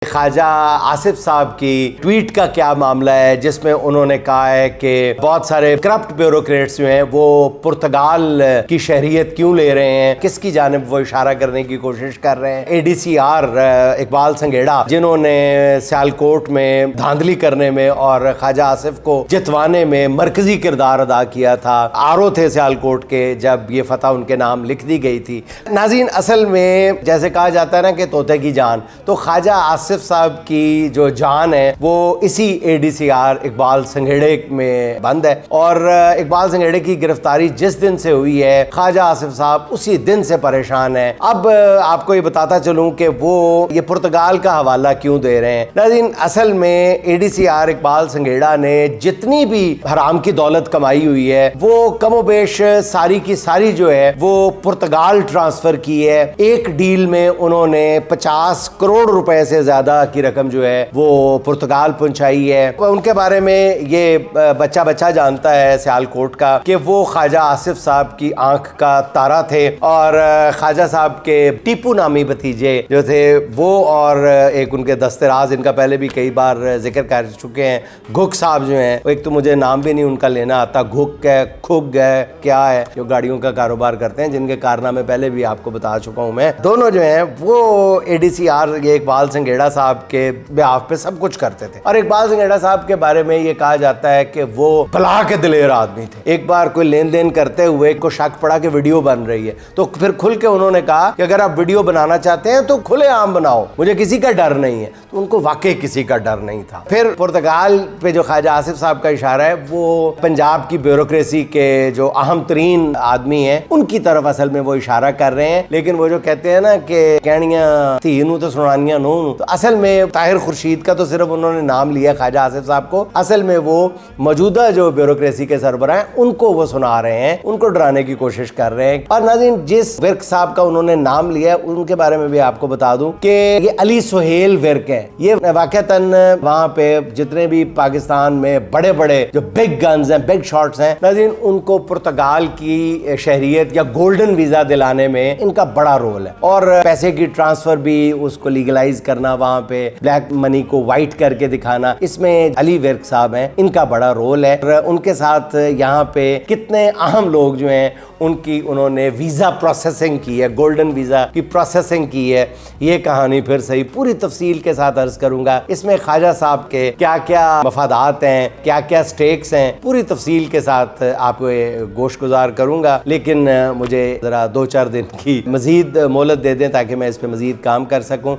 خواجہ آصف صاحب کی ٹویٹ کا کیا معاملہ ہے جس میں انہوں نے کہا ہے کہ بہت سارے کرپٹ بیوروکریٹس جو ہیں وہ پرتگال کی شہریت کیوں لے رہے ہیں، کس کی جانب وہ اشارہ کرنے کی کوشش کر رہے ہیں۔ اے ڈی سی آر اقبال سنگھیڑا جنہوں نے سیالکوٹ میں دھاندلی کرنے میں اور خواجہ آصف کو جتوانے میں مرکزی کردار ادا کیا تھا، آرو تھے سیالکوٹ کے جب یہ فتح ان کے نام لکھ دی گئی تھی۔ ناظرین، اصل میں جیسے کہا جاتا ہے نا کہ طوطے کی جان، تو خواجہ آصف صاحب کی جو جان ہے وہ اسی اے ڈی سی آر اقبال سنگھیڑے میں بند ہے، اور اقبال سنگھیڑے کی گرفتاری جس دن سے ہوئی ہے خواجہ آصف صاحب اسی دن سے پریشان ہیں۔ اب آپ کو یہ بتاتا چلوں کہ وہ یہ پرتگال کا حوالہ کیوں دے رہے ہیں۔ ناظرین، اصل میں اے ڈی سی آر اقبال سنگھیڑا نے جتنی بھی حرام کی دولت کمائی ہوئی ہے وہ کم و بیش ساری کی ساری جو ہے وہ پرتگال ٹرانسفر کی ہے۔ ایک ڈیل میں انہوں نے 50 کروڑ روپے سے زیادہ کی رقم جو ہے وہ پرتگال پہنچائی ہے۔ ان کے بارے میں یہ بچہ جانتا ہے سیالکوٹ کا کہ وہ خواجہ آصف صاحب کی آنکھ کا تارا تھے، اور خواجہ صاحب کے ٹیپو نامی بھتیجے جو تھے وہ، اور ایک ان کے دستراز، ان کا پہلے بھی کئی بار ذکر کر چکے ہیں، گھک صاحب جو ہیں، ایک تو مجھے نام بھی نہیں ان کا لینا آتا، گھک ہے، کھگ ہے، کیا ہے، جو گاڑیوں کا کاروبار کرتے ہیں، جن کے کارنامے پہلے بھی آپ کو بتا چکا ہوں میں، دونوں جو ہیں وہ اے ڈی سی آر یہ اقبال سنگھیڑا صاحب کے بیہاف پہ سب کچھ کرتے تھے۔ اور اقبال سنگھیڑا صاحب کے بارے میں یہ کہا جاتا ہے کہ وہ بلا کے دلیر آدمی تھے۔ ایک بار کوئی لین دین کرتے ہوئے کو شک پڑا کہ ویڈیو بن رہی ہے، تو پھر کھل کے انہوں نے کہا کہ اگر آپ ویڈیو بنانا چاہتے ہیں تو کھلے عام بناؤ، مجھے کسی کا ڈر نہیں ہے۔ تو ان کو واقعی کسی کا ڈر نہیں تھا۔ پھر پرتگال پہ جو خواجہ آصف صاحب کا اشارہ ہے وہ پنجاب کی بیوروکریسی کے جو اہم ترین آدمی ہیں ان کی طرف اصل میں وہ اشارہ کر رہے ہیں، لیکن وہ جو کہتے ہیں نا کہ کہنیاں تھی نو تو سنانیاں نو، تو اصل میں طاہر خورشید کا تو صرف انہوں نے نام لیا خواجہ آصف صاحب کو، اصل میں وہ موجودہ جو بیوروکریسی کے سربراہ ہیں ان کو وہ سنا رہے ہیں، ان کو ڈرانے کی کوشش کر رہے ہیں۔ اور ناظرین، جس ورک صاحب کا انہوں نے نام لیا ان کے بارے میں بھی آپ کو بتا دوں کہ یہ علی سہیل ورک ہے۔ یہ واقعتاً وہاں پہ جتنے بھی پاکستان میں بڑے بڑے جو بگ گنز ہیں، بگ شاٹس ہیں، ناظرین ان کو پرتگال کی شہریت یا گولڈن ویزا دلانے میں ان کا بڑا رول ہے، اور پیسے کی ٹرانسفر بھی اس کو لیگلائز کرنا، وہاں پہ بلیک منی کو وائٹ کر کے دکھانا، اس میں علی ورک صاحب ہیں، ان کا بڑا رول ہے۔ اور ان کے ساتھ یہاں پہ کتنے اہم لوگ جو ہیں ان کی انہوں نے ویزا پروسیسنگ کی ہے، گولڈن ویزا کی پروسیسنگ کی ہے۔ یہ کہانی پھر صحیح پوری تفصیل کے ساتھ عرض کروں گا، اس میں خواجہ صاحب کے کیا کیا مفادات ہیں، کیا کیا سٹیکس ہیں، پوری تفصیل کے ساتھ آپ کو گوش گزار کروں گا، لیکن مجھے ذرا 2-4 دن کی مزید مہلت دے دیں تاکہ میں اس پہ مزید کام کر سکوں۔